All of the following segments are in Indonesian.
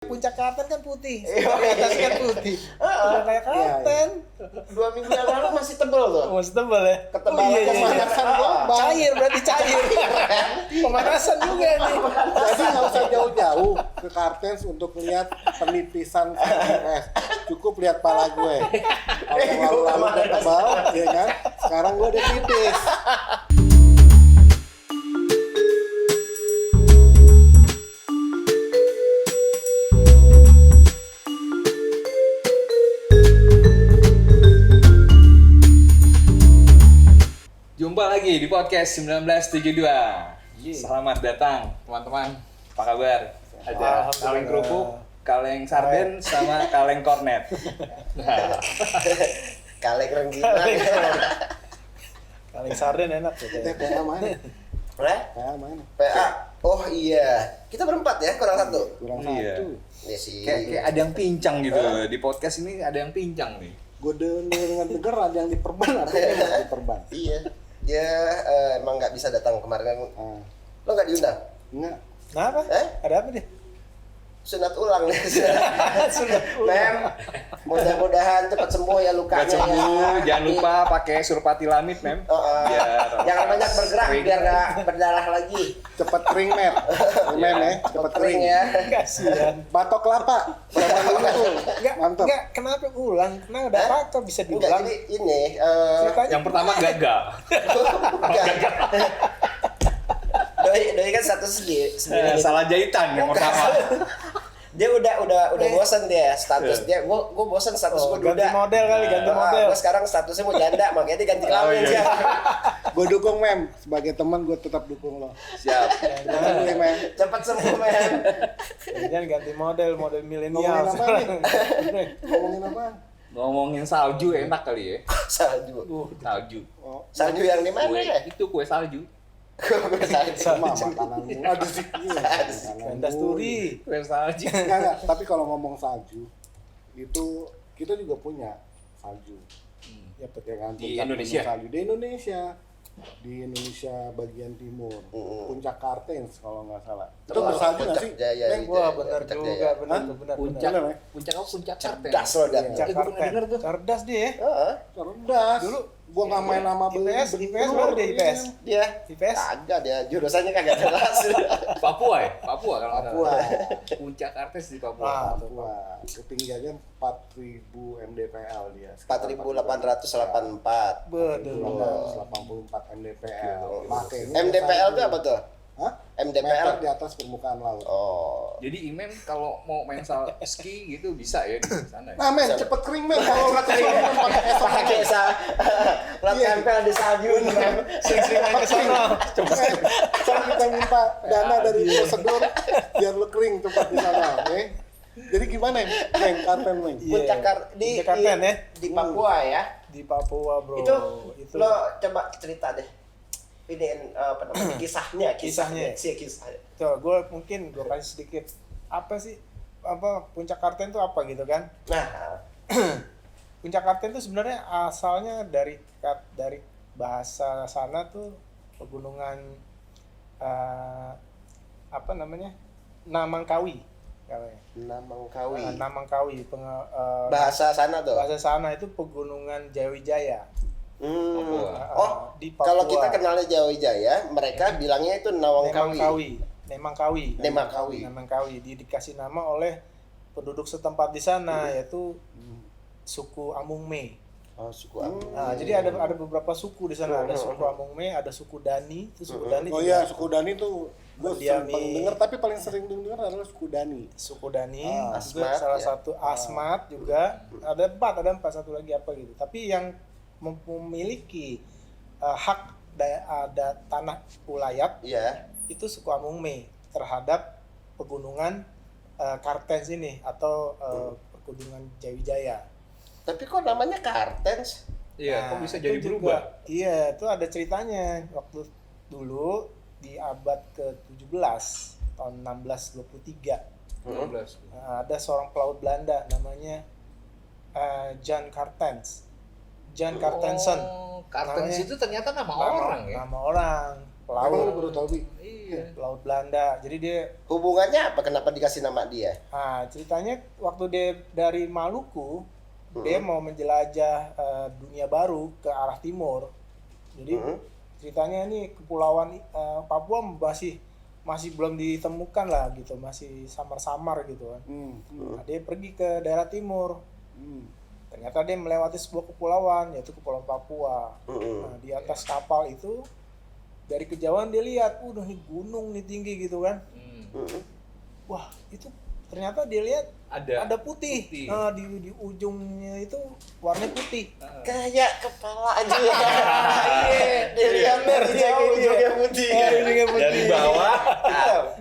Puncak Karten kan putih, atas kan putih. Udah kayak Karten. 2 minggu yang lalu masih tebel tuh. Masih tebal ya? Ketebalan pemanasan cair, berarti cair. Pemanasan juga nih. Jadi nggak usah jauh-jauh ke Kartens untuk lihat penipisan es. Cukup lihat pala gue. Kalau lalu udah tebal, ya kan? Sekarang gue udah tipis. Jumpa lagi di podcast 1972. Selamat datang teman-teman. Apa kabar? Ada kaleng kerupuk, kaleng sarden, sama kaleng kornet. Nah, Kaleng rengginang. Kaleng sarden enak tuh. PA mana? PA mana? PA. Oh iya. Kita berempat ya, kurang satu. Kurang Iya. satu. Iya sih. kayak ada yang pincang gitu. Di podcast ini ada yang pincang nih. Gue denger ada yang diperban, artinya nggak diperban. Iya. Dia emang nggak bisa datang kemarin. Lo nggak diundang? Enggak. Kenapa? Ada apa nih? Sunat ulang nih. Sudah Mem, mudah-mudahan cepat sembuh ya lukanya. Gak sembuh, ya. jangan lupa pakai surpatilamid, Mem. Jangan banyak bergerak kering. biar nggak berdarah lagi. Cepet kering, Mer. Mem ya, cepet kering. ya. kasihan. Batok kelapa. Zaman dulu tuh. Mantap. Enggak, kenapa ulang? Kenapa ada apa bisa Enggak, diulang? jadi ini Ceritanya Yang pertama gagal. Doi kan status sendiri. Salah jahitan yang pertama. Dia udah bosan dia status dia. Gua bosan status gua ganti duda. model kali, ganti model. Gua sekarang statusnya mau janda, makanya dia ganti kelamin iya. sih. Gue dukung, Mem. Sebagai teman gue tetap dukung lo. Siap. Jangan gue, Mem. Cepat sembuh, men. Jangan ganti model milenial. Ngomongin apa nih? Ngomongin apa? Ngomongin salju enak kali ya. Salju. Salju. Oh, Salju yang di mana Kue, ya? itu kue salju. Kue salju. sama makananmu. Aduh sih. Pendas turi. Kue salju. Enggak. Tapi kalau ngomong salju, itu kita juga punya salju. Ya betul. Ya kan? Di Puncak Indonesia? gunung salju. Di Indonesia bagian timur. Puncak Kartens kalau nggak salah. Itu Oh, bersalju nggak Puncak sih? Jaya, Mem? iya. Wah, benar Puncak juga, Jaya. benar. Puncak. Bener, ya? Puncak apa? Puncak Karten. Cerdas lo dan. Puncak Gue pernah Karten. denger tuh. Cerdas dia ya. Heeh. Cerdas. Dulu gua nggak main nama IPS baru dia IPS. Dia IPS. kagak dia jurusannya kagak jelas. Papua ya? Papua kalau nggak Papua. salah. Puncak Kartes di Papua. Ah, Wah, ketinggiannya 4.000 mdpl dia. 4.884. Betul. 484 mdpl. Makanya MDPL itu apa tuh? Hah? MDPL. Meter di atas permukaan laut. Oh. Jadi Imen kalau mau main ski gitu bisa ya di sana. Ya? Nah, men, cepet kering, men. Kalau nggak kering, men, pakai es Pakai plat Iya. tempel di salju. Sering-sering main ke sana. Coba kita minta dana dari prosedur biar lu kering tempat di sana, oke? Jadi gimana, men? Karten, men. Iya. Di Puncak Karten ya. di Papua ya. Di Papua, Bro. Itu lo coba cerita deh. Ini apa namanya kisahnya. Kisahnya. Tuh, gue kasih sedikit apa sih Puncak Karten itu apa gitu kan? Nah, Puncak Karten itu sebenarnya asalnya dari bahasa sana tuh pegunungan apa namanya? Namangkawi namanya. Namangkawi. Namangkawi Bahasa sana tuh. bahasa sana itu pegunungan Jayawijaya. Papua. Oh, Di Papua. kalau kita kenalnya Jayawijaya, mereka bilangnya itu Nawangkawi. Nemangkawi. Dikasih nama oleh penduduk setempat di sana yaitu suku Amungme. Oh, suku Amung. Nah, jadi ada beberapa suku di sana. Ada suku Amungme, ada suku Dani. Itu suku Dani. Oh iya, suku Dani tuh gue Mendiami- paling denger, tapi paling sering denger adalah suku Dani. Suku Dani, juga Asmat, salah ya. satu Asmat juga. Ada empat satu lagi apa gitu. Tapi yang memiliki hak ada tanah ulayat Iya. itu suku Amungme terhadap pegunungan Kartens ini atau pegunungan Jayawijaya. Tapi kok namanya Kartens? Iya, kok bisa jadi itu berubah? juga, iya, itu ada ceritanya. Waktu dulu di abad ke-17 tahun 1623 12. ada seorang pelaut Belanda namanya Jan Kartens. Jan Kartensen. Kartens Namanya- itu ternyata nama orang ya. Nama orang Apa lu pelaut. baru tahu, Bi? Iya. Laut Belanda. Jadi dia Hubungannya apa? Kenapa dikasih nama dia? ceritanya waktu dia dari Maluku, dia mau menjelajah dunia baru ke arah timur. Jadi ceritanya ini kepulauan Papua masih belum ditemukan lah gitu, masih samar-samar gitu kan. Nah, dia pergi ke daerah timur. Ternyata dia melewati sebuah kepulauan, yaitu Kepulauan Papua. Nah, di atas kapal itu dari kejauhan dia lihat, nih gunung nih tinggi gitu kan. Wah, itu ternyata dia lihat ada putih. Nah, di ujungnya itu warnanya putih. Kayak kepala aja ya. Dia lihat dari jauh ujungnya putih. Dari bawah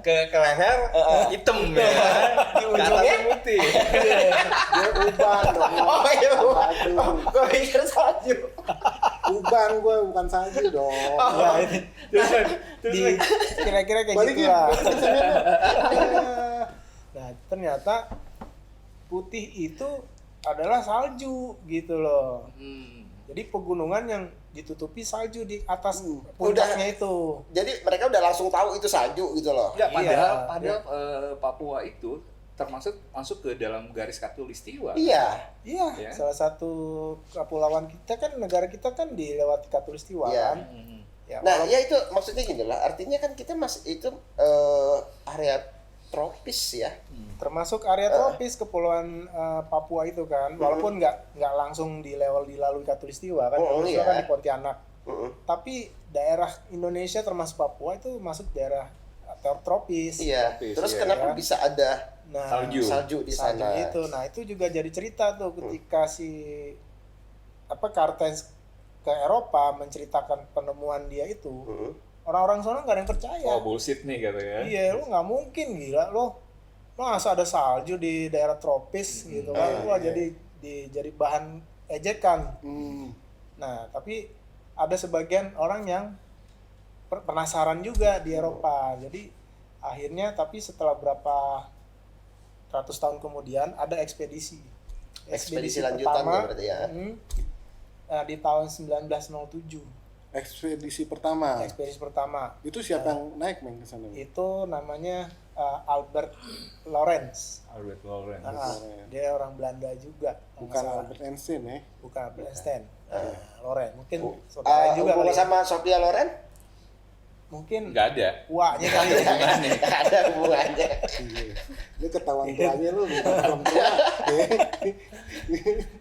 ke leher hitam ya. Di ujungnya putih. Dia uban dong. Oh iya. Aduh. Gue pikir salju. Uban gue bukan salju dong. Ya, ini kira-kira kayak gitu Balikin. lah. Nah, ternyata putih itu adalah salju gitu loh. Jadi pegunungan yang ditutupi salju di atas puncaknya itu. Jadi mereka udah langsung tahu itu salju gitu loh. Enggak, Iya. padahal Papua itu masuk ke dalam garis khatulistiwa. Iya. Iya, Ya. salah satu kepulauan kita kan, negara kita kan dilewati khatulistiwa Iya. kan. Ya, Nah, ya itu maksudnya gini lah. Artinya kan kita masih itu area tropis ya. termasuk area tropis kepulauan Papua itu kan, walaupun nggak langsung dilalui khatulistiwa kan, khatulistiwa kan di Pontianak. Tapi daerah Indonesia termasuk Papua itu masuk daerah tropis. Iya. Terus iya, kenapa ya. bisa ada salju di salju sana? itu. Nah, itu juga jadi cerita tuh ketika Kartens ke Eropa menceritakan penemuan dia itu. Orang-orang sana nggak ada yang percaya. Oh, bullshit nih katanya. Iya, lu nggak mungkin, gila lo. Masa ada salju di daerah tropis gitu kan. Wah, jadi bahan ejekan. Nah, tapi ada sebagian orang yang penasaran juga di Eropa. Jadi akhirnya, tapi setelah berapa ratus tahun kemudian ada ekspedisi lanjutan berarti ya. Di tahun 1907. Ekspedisi pertama. Itu siapa yang naik ke sana? Itu namanya Albert Lorenz. Dia orang Belanda juga. Bukan Albert Einstein ya? Bukan Albert Einstein. Lorenz. Mungkin saudara juga kali hubungan ya. sama Sophia Loren? Mungkin Nggak ada. uaknya kali ya. Nggak ada hubungannya. Lu ketahuan tuanya lu belum tua.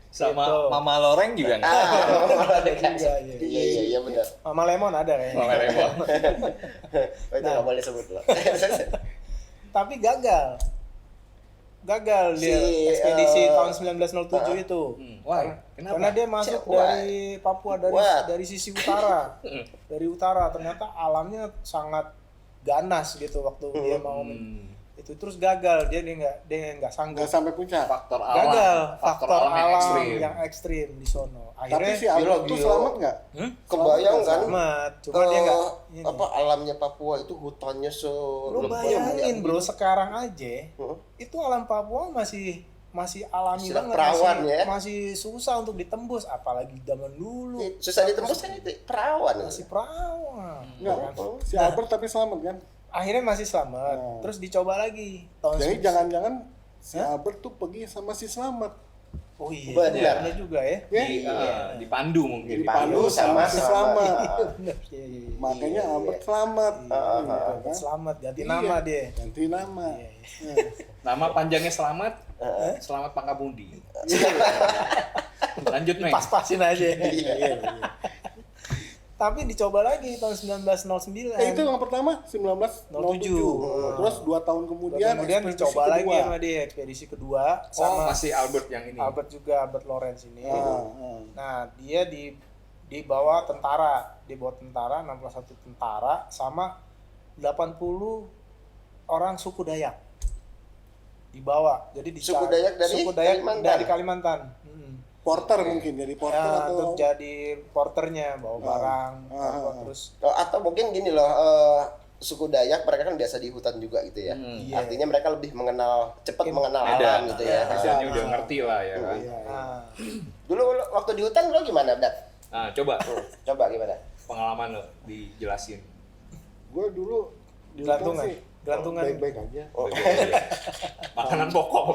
Sama Gitu. Mama Loreng juga nggak ada. Juga, iya. Iya benar. Mama Lemon ada kayaknya. Mama Lemon. Itu nggak boleh sebut loh. Tapi gagal dia ekspedisi tahun 1907 itu. Why? Kenapa? Karena dia masuk dari Papua dari sisi utara. Dari utara ternyata alamnya sangat ganas gitu waktu dia mau itu, terus gagal, dia nggak sanggup. Nggak sampai puncak. Faktor alam. Gagal, faktor alam yang yang ekstrim di sono. Tapi Akhirnya si Albert tuh selamat nggak? Kebayang kan? selamat, cuma dia nggak ini. Apa alamnya Papua itu hutannya Lu lebat bayangin ya. bro, sekarang aja itu alam Papua masih alami Istilah banget, perawan ya. masih susah untuk ditembus, apalagi zaman dulu. Susah ditembus kan itu perawan. Masih perawan. Nggak. Kan? Si Albert tapi selamat kan? Akhirnya masih selamat. Terus dicoba lagi tahun Jadi jangan-jangan si Albert tuh pergi sama si Selamat. Oh iya, Benar. benar juga ya. Dipandu mungkin. Dipandu sama si Selamat. Benar. Iya. Makanya Albert selamat. Gitu kan? Selamat ganti Iya. nama dia. Ganti nama. Iya. Nama panjangnya Selamat. Selamat Pangkabundi. Lanjut, Meng. Pas-pasin aja. Iya. Tapi dicoba lagi tahun 1909. Itu yang pertama 1907. Terus 2 tahun kemudian ekspedisi dicoba kedua. lagi sama dia ekspedisi kedua sama masih Albert yang ini. Albert juga, Albert Lorenz ini. Ah. Nah, dia dibawa tentara, 61 tentara sama 80 orang suku Dayak. Dibawa. Jadi Suku Dayak dari Kalimantan? dari Kalimantan. Porter mungkin jadi porter Ya, atau untuk jadi porternya, bawa barang, terus Atau mungkin gini loh, suku Dayak mereka kan biasa di hutan juga gitu ya. Iya. Artinya mereka lebih cepat mengenal Medan. alam gitu ya. Medannya udah ngerti lah ya kan. nah, Dulu waktu di hutan lo gimana, Dat? Nah, coba Coba gimana? pengalaman lo dijelasin. gue dulu Di hutan Gelantungan. sih Gelantungan. baik-baik aja. Makanan pokok.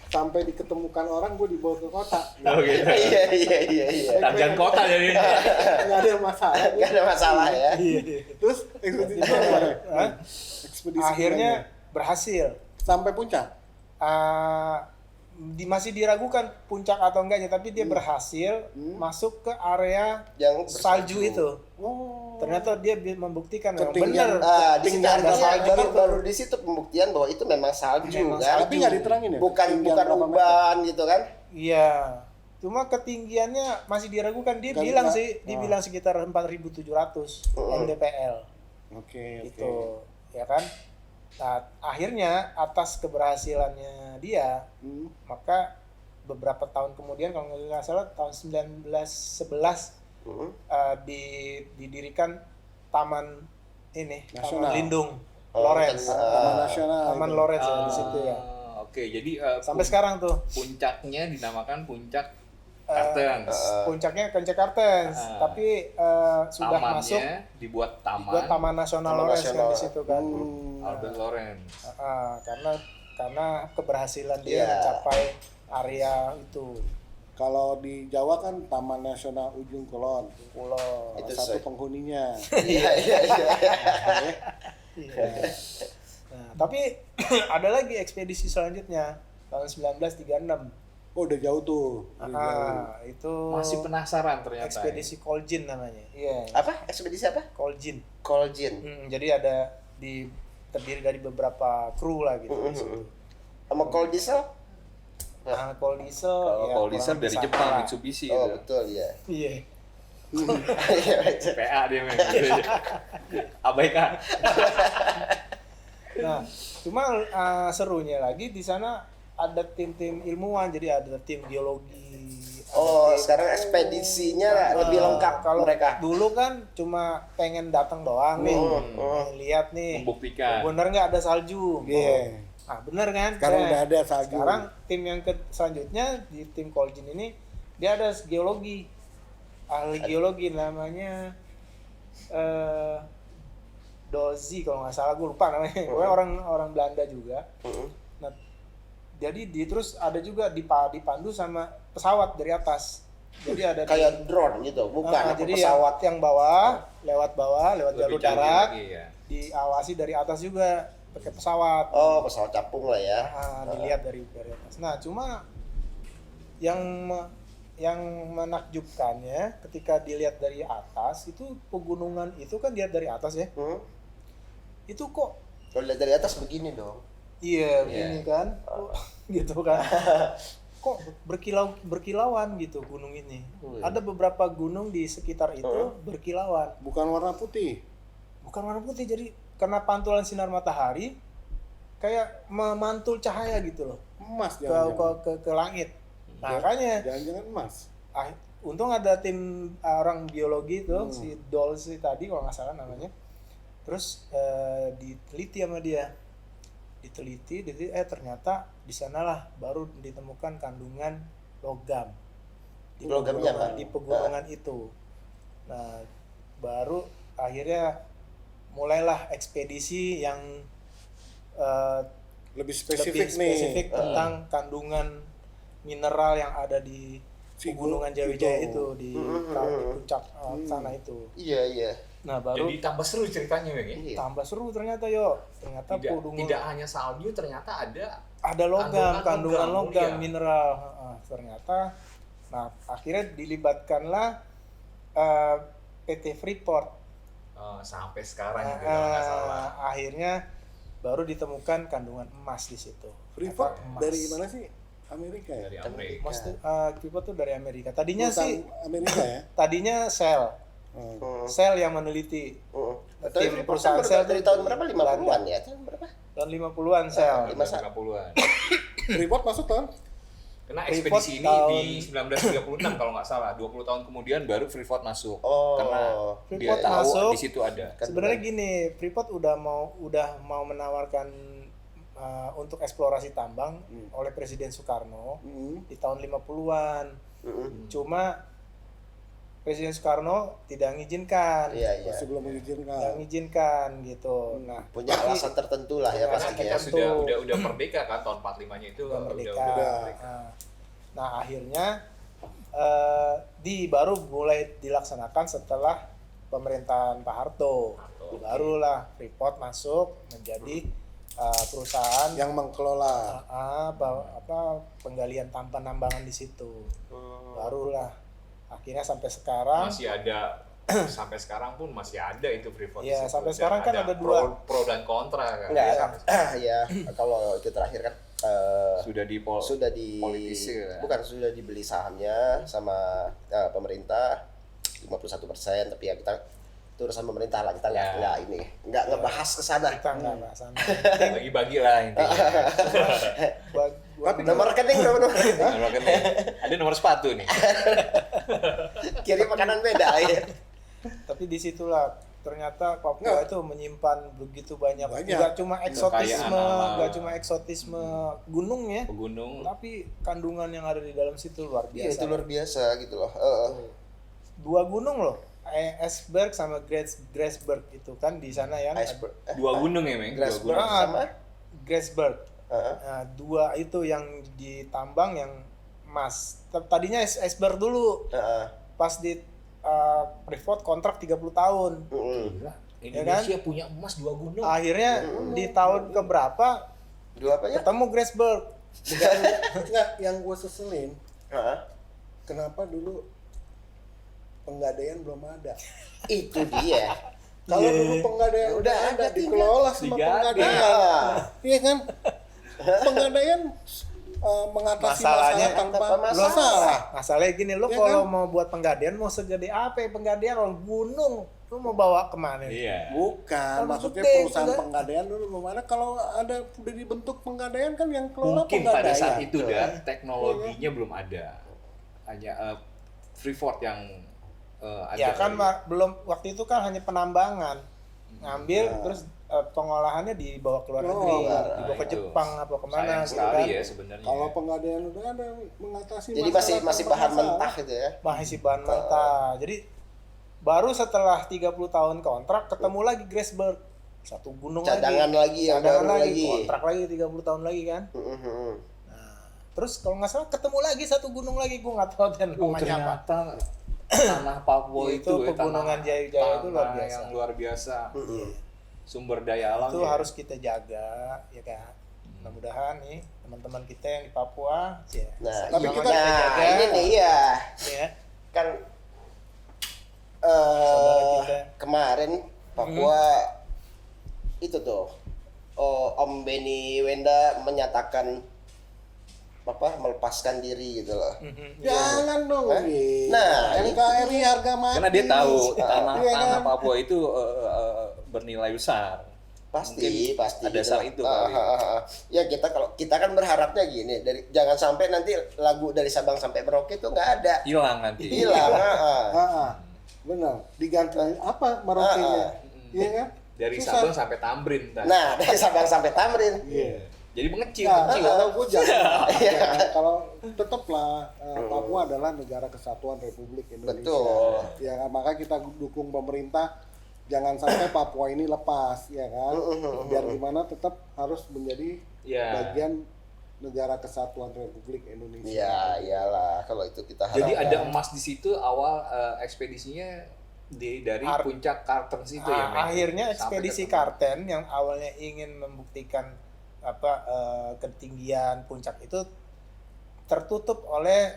Sampai diketemukan orang gue dibawa ke kota. Oh gitu. Iya. Tarzan kota jadi. Nggak ada masalah. Nggak ada masalah ya. Terus ekspedisi gimana? Hah? Ekspedisi Akhirnya gimana? berhasil. Sampai puncak. Masih diragukan puncak atau enggaknya, tapi dia berhasil masuk ke area Yang salju itu. Oh. Ternyata dia membuktikan memang Ketinggian. benar. Di situ Ketinggian artinya salju itu. baru di situ pembuktian bahwa itu memang salju Memang kan. Tapi nggak diterangin ya? Bukan Ketinggian bukan berapa meter? uban gitu kan. Iya. Cuma ketinggiannya masih diragukan. Dia Kan bilang enggak. sih, dia bilang sekitar 4.700 mdpl. Oke. Gitu. Ya kan? Nah, akhirnya atas keberhasilannya dia, maka beberapa tahun kemudian kalau nggak salah tahun 1911 didirikan taman ini, Nasional. Taman Lindung Oh, Lawrence. Taman Nasional. Taman itu. Lawrence ya, di situ ya. Oke, jadi Sampai sekarang tuh puncaknya dinamakan Puncak Kartens. puncaknya Kencak Kartens, tapi sudah Tamannya masuk dibuat buat Taman Nasional Taman Lawrence kan Nasional. di situ kan. Albert Lawrence. Karena keberhasilan dia Iya. mencapai area itu. Kalau di Jawa kan Taman Nasional Ujung Kulon. Pulau. Itu Satu saya. penghuninya. Iya. Iya. Nah, tapi ada lagi ekspedisi selanjutnya tahun 1936. Oh udah jauh tuh. Udah jauh. Itu Masih penasaran ternyata. ekspedisi Kolgin namanya. Iya. Apa? Ekspedisi apa? Kolgin. Koljin. Jadi ada terdiri dari beberapa kru lah gitu. Sama kol diesel? Nah, Kol Diesel. Kalau ya, Kol Diesel kurang dari bisa Jepang, lah. Mitsubishi Oh itu. betul ya. Iya. PA dia main. Abaikan. Nah, cuma serunya lagi di sana ada tim-tim ilmuwan, jadi ada tim geologi. ada Oh tim- sekarang ekspedisinya lebih lengkap Kalau mereka. dulu kan cuma pengen datang doang nih, pengen lihat nih, Membuktikan. bener nggak ada salju. Iya. Ah bener kan? Sekarang Nah, udah ada salju. Sekarang tim yang selanjutnya di tim Kolgin ini dia ada geologi, ahli geologi namanya Dozi kalau nggak salah, gue lupa namanya. Pokoknya orang Belanda juga. Nah, jadi terus ada juga dipandu sama pesawat dari atas. Jadi ada Kayak drone gitu, bukan apa jadi pesawat. yang bawah, lewat Lebih jalur canggih darat, lagi, ya. diawasi dari atas juga pakai pesawat. Oh pesawat capung lah ya. Dilihat dari atas. Nah, cuma yang menakjubkannya ketika dilihat dari atas itu pegunungan itu kan dilihat dari atas ya. Itu kok Kalau lihat dari atas begini dong. iya begini kan. Gitu kan. Kok berkilauan gitu gunung ini. Ada beberapa gunung di sekitar itu berkilauan. Bukan warna putih. Bukan warna putih, jadi karena pantulan sinar matahari kayak memantul cahaya gitu loh Emas ke jangan-jangan. ke langit. Nah, makanya Jangan-jangan emas. untung ada tim orang biologi itu si Dolce tadi kalau nggak salah namanya. Terus diteliti sama dia. Diteliti ternyata di sanalah baru ditemukan kandungan logam. Logamnya apa? Di pegunungan itu. Nah, baru akhirnya mulailah ekspedisi yang Lebih lebih spesifik spesifik nih. tentang kandungan mineral yang ada di pegunungan Jawijaya itu di puncak sana itu. Iya. Nah, baru Jadi tambah seru ceritanya, Bang. Ya? Iya. tambah seru ternyata ternyata Tidak hanya salju, ternyata ada logam, kandungan logam iya. mineral. Ternyata nah akhirnya dilibatkanlah PT Freeport. Sampai sekarang juga kalau nggak salah. Akhirnya baru ditemukan kandungan emas di situ. Freeport Efek emas. dari mana sih? Amerika ya? Dari Amerika. Emas tuh, Freeport tuh dari Amerika. Tadinya Perusahaan sih Amerika ya? tadinya Shell. Shell yang meneliti. Tim perusahaan Shell dari tuh tahun berapa? 50-an ya? Tahun berapa? Tahun 50-an Shell. 50-an. Freeport masuk tahun? Karena Freeport ekspedisi ini tahun- di 1936 kalau nggak salah. 20 tahun kemudian baru Freeport masuk. Oh. Karena dia Freeport tahu masuk. di situ ada. Sebenarnya gini, Freeport udah mau menawarkan untuk eksplorasi tambang oleh Presiden Soekarno di tahun 50-an. Cuma Presiden Soekarno tidak mengizinkan. Iya. Masih belum Tidak mengizinkan. mengizinkan gitu. Nah, Punya alasan tertentu lah ya Punya alasan pastinya. tertentu. Udah merdeka kan tahun 45-nya itu udah merdeka. merdeka. Nah, akhirnya baru mulai dilaksanakan setelah pemerintahan Pak Harto. Barulah Freeport masuk menjadi perusahaan Yang mengelola. penggalian tambang-nambangan di situ. Barulah akhirnya sampai sekarang Masih ada sampai sekarang pun masih ada itu Freeport. Iya, di situ. sampai Dan sekarang kan ada dua. pro dan kontra kan. Enggak, ya kalau itu terakhir kan Sudah sudah politisir ya. bukan sudah dibeli sahamnya sama pemerintah 51%, tapi ya kita itu urusan pemerintah lah, kita nggak ngebahas ke sana. Kita nggak bahas sana. Bagi-bagi lah intinya. Tapi nomor rekening Nomor rekening. Ada nomor sepatu nih. kirim makanan beda ya. Tapi disitulah ternyata Papua itu menyimpan begitu banyak. Nggak cuma eksotisme, Kekayaan alam. nggak cuma eksotisme gunungnya, Pegunung. tapi kandungan yang ada di dalam situ luar Iya, biasa. itu luar biasa gitu loh. Dua gunung loh, Esberg sama Grasberg itu kan di sana ya. Iceberg. Dua gunung ya, Meng? Dua Grasberg gunung. sama Grasberg. Heeh. Nah, dua itu yang ditambang yang emas. Tadinya Esberg dulu, Heeh. pas di Freeport kontrak 30 tahun. Mm-mm. Indonesia punya emas dua gunung. Akhirnya di tahun keberapa Dua apa ya? ketemu Grasberg. Enggak, yang gue seselin, Heeh. kenapa dulu Penggadaian belum ada? Itu dia. Kalau dulu Penggadaian Udah ada, dikelola sama Digadai. Penggadaian. Nah, Iya kan? Penggadaian mengatasi Masalahnya masalah tanpa tanpa masalah. Masalahnya gini, lo Ya kalau kan? mau buat penggadean mau segede apa ya penggadean orang gunung, lo mau bawa kemana? Iya. Bukan, Kalau maksudnya gede, perusahaan enggak? Penggadaian dulu belum ada. Kalau ada udah dibentuk Penggadaian kan yang kelola Mungkin Penggadaian. pada saat itu teknologinya belum ada. Hanya Freeport yang ada. Ya kan belum, waktu itu kan hanya penambangan, ngambil terus pengolahannya dibawa ke luar negeri, dibawa ke itu. Jepang apa kemana Sayang gitu sekali kan. ya sebenarnya. Kalau Penggadaian udah ada mengatasi jadi masalah masih tanpa bahan masalah. mentah gitu ya. Masih bahan mentah. Jadi baru setelah 30 tahun kontrak ketemu lagi Grasberg. Satu gunung Cadangan lagi yang Cadangan baru lagi. lagi. Kontrak lagi 30 tahun lagi kan. Mm-mm. Terus kalau nggak salah ketemu lagi satu gunung lagi, gue nggak tahu dan Oh, namanya apa. ternyata tanah Papua Itu itu pegunungan tanah- Jaya-Jaya itu luar tanah biasa. yang luar biasa. Mm-mm. Sumber daya alam Itu ya. harus kita jaga, ya kan. Mudah-mudahan nih teman-teman kita yang di Papua, ya, Nah, Tapi iya, kita nah, ini nih ya ya, kan saudara kita. kemarin Papua itu tuh Om Beni Wenda menyatakan melepaskan diri gitu loh. Jangan dong. Hah? gitu. Nah, NKRI harga mati. Karena dia tahu Iya tanah kan? Papua itu bernilai besar. Pasti Mungkin ada gitu. saat itu kali. Ya kita kan berharapnya gini, jangan sampai nanti lagu dari Sabang sampai Merauke itu nggak ada, Hilang nanti. hilang. Benar. Diganti apa Merauke-nya? Iya kan? Dari Susah. Sabang sampai Tamrin. Tadi. Nah, dari Sabang sampai Tamrin. Iya. Jadi mengecil. Nah, kecil. kalau gue jangan, jangan. Kalau tetaplah Papua adalah negara kesatuan Republik Indonesia. Betul. Ya, maka kita dukung pemerintah jangan sampai Papua ini lepas, ya kan? Biar gimana tetap harus menjadi Ya. bagian negara kesatuan Republik Indonesia. Ya, iyalah kalau itu kita Jadi harapkan. ada emas di situ awal ekspedisinya dari puncak Kartens itu ya. Meng? Akhirnya Sampai ekspedisi ketemu. Karten yang awalnya ingin membuktikan ketinggian puncak itu tertutup oleh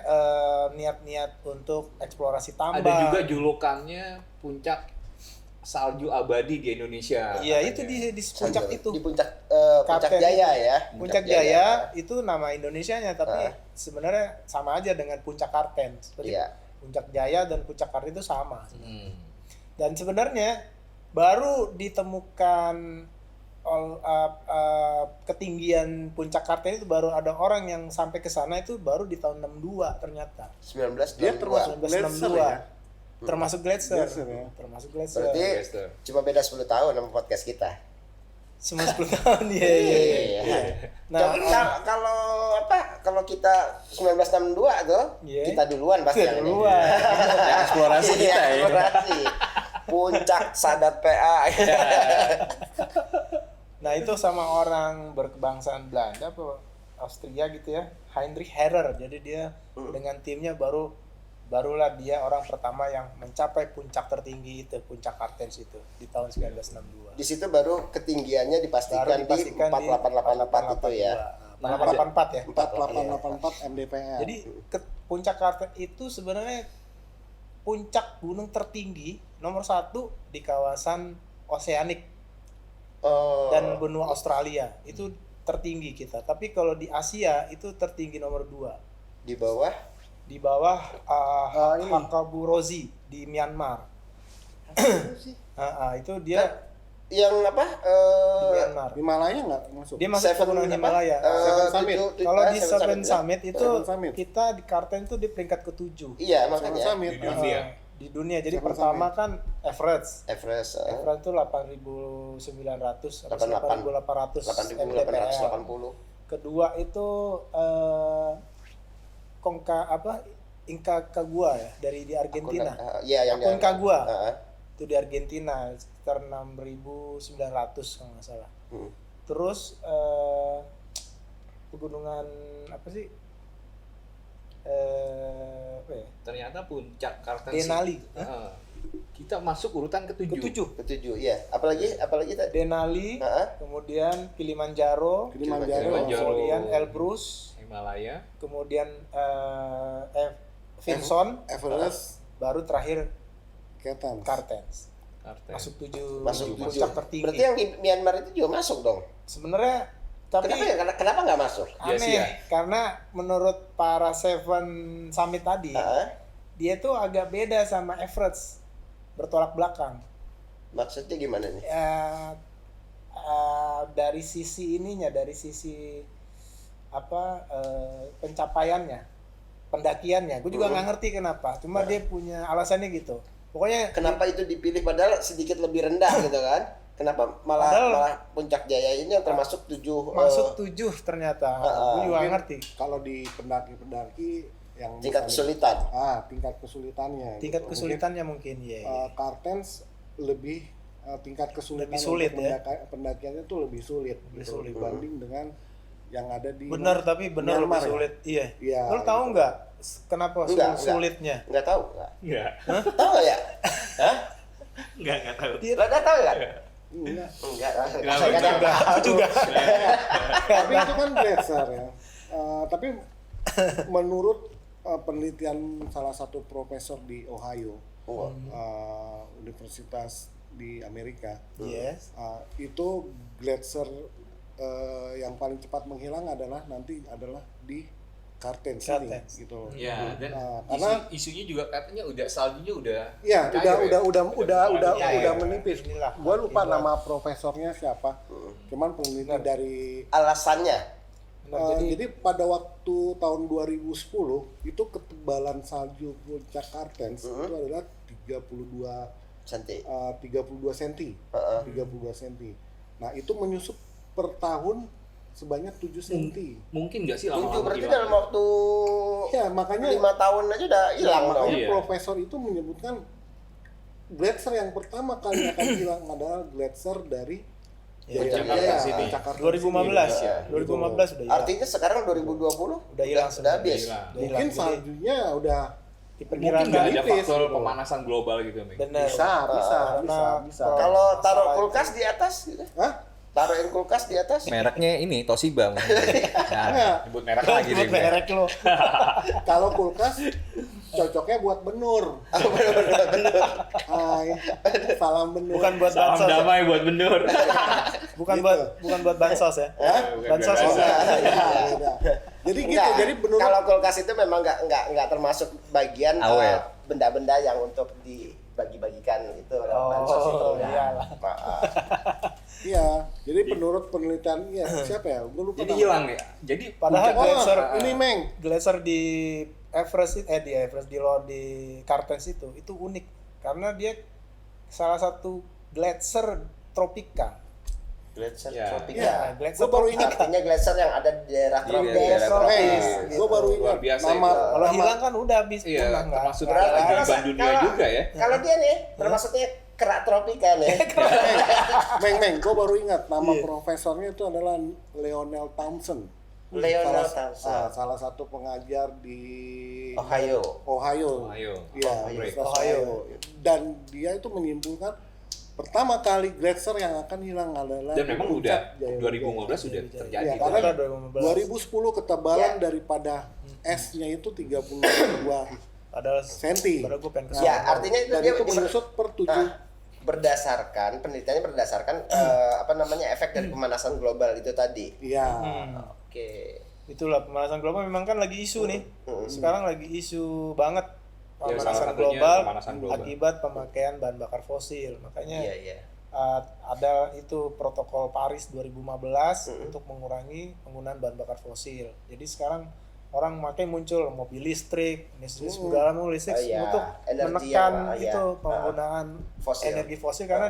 niat-niat untuk eksplorasi tambang. Ada juga julukannya puncak salju abadi di Indonesia. Iya, katanya. itu di puncak itu. Di puncak Puncak Kapten Jaya ya. Puncak Jaya itu nama Indonesianya, tapi sebenarnya sama aja dengan Puncak Karten. Seperti Iya. Puncak Jaya dan Puncak Karten itu sama. Hmm. Dan sebenarnya baru ditemukan ketinggian Puncak Karten itu baru ada orang yang sampai ke sana itu baru di tahun 62 ternyata. 1962. Dia termasuk 1962. Glacier ya? Termasuk Glacier. Glacier ya? Termasuk Glacier. Berarti Glacier. cuma beda 10 tahun sama podcast kita. Semua 10 tahun. Iya. Nah, kalau kalau kita 1962 tuh, Iya. kita duluan pasti yang ini. Duluan. Ya, eksplorasi Iya, kita ya. eksplorasi. Puncak Sadat PA. Nah itu sama orang berkebangsaan Belanda apa Austria gitu ya, Heinrich Herrer. Jadi dia dengan timnya barulah dia orang pertama yang mencapai puncak tertinggi itu, puncak Kartens itu di tahun 1962. Di situ baru ketinggiannya dipastikan, di 4884 itu ya. 4884 ya. 4884 mdpl. Jadi puncak Kartens itu sebenarnya puncak gunung tertinggi nomor 1 di kawasan Oseanik Oh. dan benua Australia. Itu tertinggi kita. Tapi kalau di Asia itu tertinggi nomor 2. Di bawah Di bawah ini. Hakaburozi di Myanmar. Itu dia yang apa? di Myanmar. Himalaya nggak masuk? Dia masuk ke gunung Himalaya. Seven Summit. Kalau di Seven Summit itu Seven Summit. kita di Kartens itu di peringkat ke-7 Iya, Seven makanya. Summit. Di dunia. di dunia. Jadi Seven pertama kan Everest. Everest Everest itu 8.900 atau 88. 8.800 mdpl. 8880. Kedua itu Aconcagua ya dari di Argentina. Iya, yang Aconcagua. Heeh. Itu di Argentina sekitar 6.900 kalau nggak salah. Terus pegunungan apa sih? Apa ya? Ternyata puncak Kartens. Denali. Heeh. Kita masuk urutan ke-7. Ketujuh, iya. Apalagi tadi? Denali, Heeh. kemudian Kilimanjaro, Kilimanjaro. kemudian Elbrus, Himalaya. kemudian Vinson, Everest, baru terakhir Kartens. Kartens. Kartens. Masuk 7 Masuk puncak 7. tertinggi. Berarti yang di Myanmar itu juga masuk dong. Sebenarnya tapi Kenapa nggak masuk? aneh Yes, ya. karena menurut para Seven Summit tadi Heeh. dia tuh agak beda sama Everest, bertolak belakang. Maksudnya gimana nih? Dari sisi ininya, dari sisi pencapaiannya, pendakiannya, gue juga nggak ngerti kenapa. Cuma dia punya alasannya gitu. Pokoknya Kenapa itu dipilih padahal sedikit lebih rendah gitu kan? Kenapa malah Puncak Jaya ini yang termasuk 7 masuk 7 ternyata. Gue juga nggak ngerti. Kalau di pendaki-pendaki yang tingkat misalnya- kesulitan. tingkat kesulitannya. Tingkat gitu. kesulitannya mungkin ya. Kartens lebih tingkat kesulitan Lebih sulit, untuk ya. pendakiannya tuh lebih sulit, Lebih gitu, sulit. dibanding dengan yang ada di Bener, tapi bener lebih Myanmar, ya? sulit. Iya. Iya, Lo tahu gitu. nggak kenapa Enggak. sulitnya? Nggak tahu nggak? Enggak. Tahu nggak ya? Hah? Enggak tahu. Nggak tahu nggak? Enggak. Enggak. Nggak Saya nggak juga. tahu. juga. Tapi itu kan glacier ya. Tapi menurut penelitian salah satu profesor di Ohio, Oh. universitas di Amerika, Yes. itu glacier yang paling cepat menghilang adalah di Kartens ini, Kartens. gitu loh. Ya, dan karena isunya juga katanya saljunya udah ya cair ya? udah cair. menipis. Inilah, Gua lupa akibat. nama profesornya siapa. Cuman peneliti dari Alasannya? Benar, jadi pada waktu tahun 2010 itu ketebalan salju puncak Kartens itu adalah 32 Santai. 32 cm. 32 cm. Nah, itu menyusup per tahun sebanyak 7 cm. mungkin nggak sih 7 lama-lama berarti hilang? dalam waktu Ya, makanya 5 tahun aja udah hilang dong. makanya Iya. profesor itu menyebutkan glacier yang pertama kali akan hilang adalah glacier dari Puncak Jaya, Kartens ini. Puncak Kartens 2015 ini. ya. 2015 udah hilang. Artinya sekarang 2020 Udah hilang udah habis. Hilang. Udah Mungkin hilang. Jadi saljunya udah Mungkin diperkirakan nggak ada nipis, faktor gitu. pemanasan global gitu, Ming. benar. bisa. Kalau taruh Masalah kulkas di atas gitu. Hah? Taruhin kulkas di atas. Mereknya ini Toshiba mungkin. Nah, Enggak. nyebut merek lagi Sebut deh. merek lo. Kalau kulkas cocoknya buat benur. Hai, salam benur. Bukan buat Salam bansos. Ya? damai buat benur. Bukan buat bansos ya. Bukan Bansos biasa. juga. Ya, beda. Jadi gitu, Enggak, jadi benur kalau kulkas itu memang nggak termasuk bagian Awet. benda-benda yang untuk dibagi-bagikan itu bansos itu. iyalah. iya. Jadi menurut penelitian siapa ya? Gue lupa. Jadi nama. hilang ya. Jadi Padahal Oh, glacier ini Meng. glacier di Everest di Kartens itu unik karena dia salah satu glacier tropika. Gletser Ya. tropika. Ya, gletser Gua baru tropika. Artinya gletser yang ada di daerah Iya, tropis. daerah tropis. Gue baru Luar ingat biasa nama itu. Kalau nama- hilang kan udah habis Iya, punah, nggak- termasuk nggak Berarti ada. keajaiban dunia juga ya. Kalau dia nih, termasuknya kerak tropika nih. Meng, gue baru ingat nama Iya. profesornya itu adalah Lionel Thompson. Lionel Salah- Thompson. salah satu pengajar di Ohio. Ohio. Ohio. Iya, Ohio. Universitas Ohio. Dan dia itu menyimpulkan pertama kali gletser yang akan hilang adalah Dan memang puncak udah Jaya 2015 sudah Jaya. terjadi. Iya, tuh. karena Udah 2015. 2010 ketebalan Ya. daripada esnya itu 32 Padahal senti. padahal gue pengen ke Ya, sana. artinya itu Dan dia itu menyusut per 7 berdasarkan penelitiannya berdasarkan apa namanya efek dari pemanasan global itu tadi. Iya. Oke. Itulah pemanasan global memang kan lagi isu nih. Sekarang lagi isu banget Ya, salah pemanasan satunya global pemanasan global. akibat pemakaian bahan bakar fosil. Makanya Iya, iya. ada itu protokol Paris 2015 untuk mengurangi penggunaan bahan bakar fosil. Jadi sekarang orang makai muncul mobil listrik, kendaraan mobil listrik Oh, iya. untuk Energi menekan yang, iya. itu penggunaan Fosil. energi fosil karena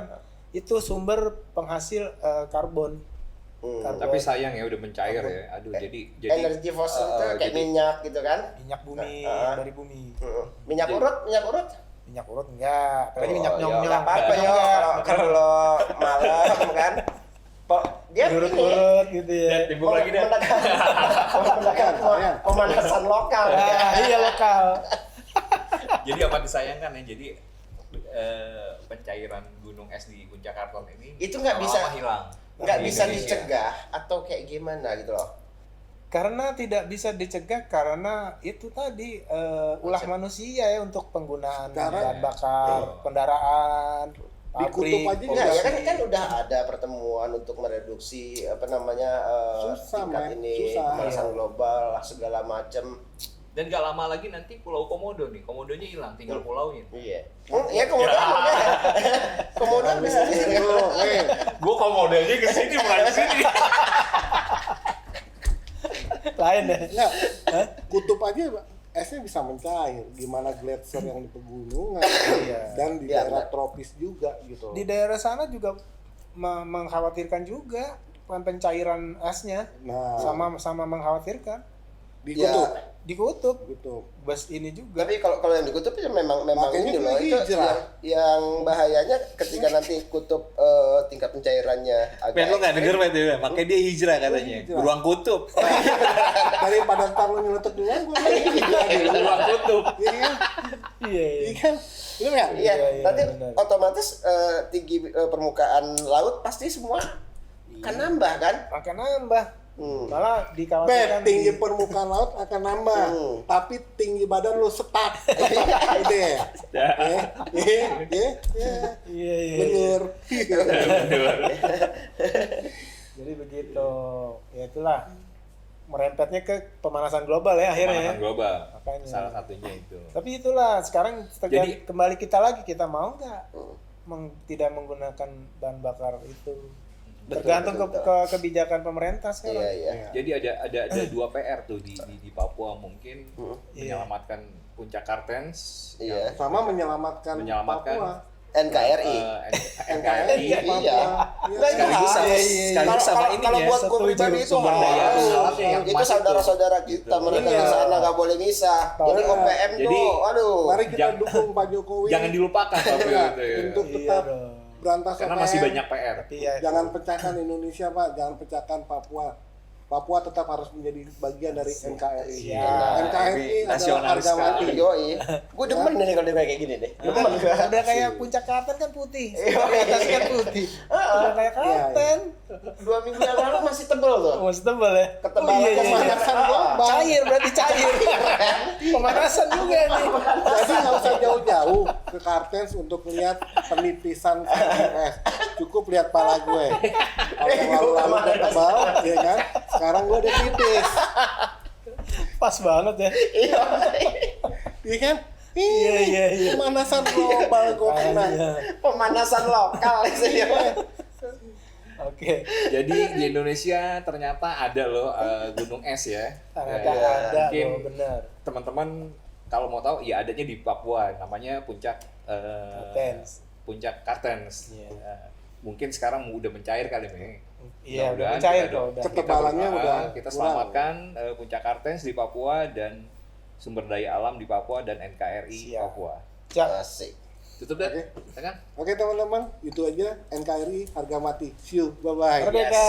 itu sumber penghasil karbon. Karbon. Tapi sayang ya udah mencair ya. Aduh, jadi Energi fosil itu kayak jadi- minyak gitu kan? Minyak bumi dari bumi. Minyak urut. Minyak urut enggak, apalagi minyak Oh, nyong-nyong. nggak apa-apa ya kalau malam kan. Dia ini Urut-urut gitu ya. Dan timbul lagi deh. menekan pemanasan lokal. Ah, iya lokal. Jadi amat disayangkan ya. Jadi pencairan gunung es di Puncak Karton ini Itu nggak bisa- lama-lama hilang. Nggak Di bisa Indonesia. dicegah atau kayak gimana gitu loh. Karena tidak bisa dicegah karena itu tadi ulah manusia ya untuk penggunaan Sekarang- bahan bakar kendaraan, Di pabrik. kutub aja Enggak, ya Iya. kan udah ada pertemuan untuk mereduksi apa namanya Susah, tingkat men. ini Susah. pemanasan global lah segala macam. Dan gak lama lagi nanti Pulau Komodo nih. Komodonya hilang, tinggal pulaunya. Iya. Ya kemudian kemudian bisa Oh, Gua Komodonya ke sini bukan ke sini. Lain deh. enggak. Kutub aja esnya bisa mencair. Gimana gletser yang di pegunungan dan di Iya, daerah benar. tropis juga gitu. Di daerah sana juga mengkhawatirkan juga pencairan esnya Nah, sama mengkhawatirkan di Ya. kutub di kutub gitu. bus ini juga. Tapi kalau yang di kutub ya memang Makanya ini itu loh itu hijrah. yang bahayanya ketika nanti kutub tingkat pencairannya agak Men lo nggak denger men ya, makanya dia hijrah katanya. Hijrah. Beruang kutub. Daripada ntar lu nyeletuk duluan, gue hijrah dulu. Beruang kutub. Iya kan? Iya, iya. Iya kan? Bener nggak? Iya, Iya, nanti benar. otomatis tinggi permukaan laut pasti semua akan nambah kan? Akan nambah. Malah dikhawatirkan Tinggi permukaan laut akan nambah, tapi tinggi badan lu setak. Gitu ya? Iya, iya. Bener. Jadi begitu. Ya itulah merempetnya ke pemanasan global ya akhirnya. Pemanasan global. Makanya. Salah satunya itu. Tapi itulah sekarang terjadi Jadi- kembali kita lagi, kita mau nggak tidak menggunakan bahan bakar itu. Betul, Tergantung betul, ke kebijakan pemerintah sekarang. Iya, iya. Jadi ada dua PR tuh di Papua mungkin menyelamatkan Puncak Kartens, Iya. Sama menyelamatkan Papua. NKRI. NKRI, Iya. Iya. sekaligus sama Iya, iya, iya. sekaligus sama Kalau ininya buat gue setuju. pribadi itu Sumber daya harus. alamnya yang Itu masuk saudara-saudara kita mereka Iya. di sana nggak boleh misah. Jadi Iya. OPM Jadi, tuh, aduh. Mari kita Jangan- dukung Pak Jokowi. jangan dilupakan Papua Iya, itu ya. untuk Iya tetap dong. berantas Karena OPM. masih banyak PR. Tapi ya, Jangan pecahkan Indonesia, Pak. Jangan pecahkan Papua. Papua tetap harus menjadi bagian dari NKRI. Iya. NKRI adalah Nasionalis harga sekali. mati. Yoi. Gue demen nih kalau dia kayak gini deh. Demen gue. udah kayak puncak Karten kan putih. Di atas kan putih. Udah kayak Iya, Karten. 2 minggu yang lalu masih tebel tuh. Masih tebal ya. Ketebalannya iya. Pemanasan global. Cair berarti cair. Pemanasan juga nih. Jadi nggak usah jauh-jauh ke Kartens untuk lihat penipisan es. Cukup lihat pala gue. Kalau lalu udah tebal, ya kan? Sekarang gue udah tipis. Pas banget ya. Iya. Iya kan? Iya, iya, iya. Pemanasan global gue kena. Iya. Pemanasan lokal sih. Oke. Jadi di Indonesia ternyata ada loh gunung es ya. Ternyata Ya, ada mungkin loh, benar. teman-teman kalau mau tahu ya adanya di Papua, namanya Puncak Kartens. Puncak Kartens. Iya. Ya, mungkin sekarang udah mencair kali nih. Iya, udah Mudah-mudahan cair kita kok udah. Ketebalannya berdoa, udah kita kurang. selamatkan puncak Kartens di Papua dan sumber daya alam di Papua dan NKRI Siap. Papua. Siap. Asik. Tutup deh, Oke. ya kan? Oke teman-teman, itu aja NKRI harga mati. See you, bye-bye. Merdeka.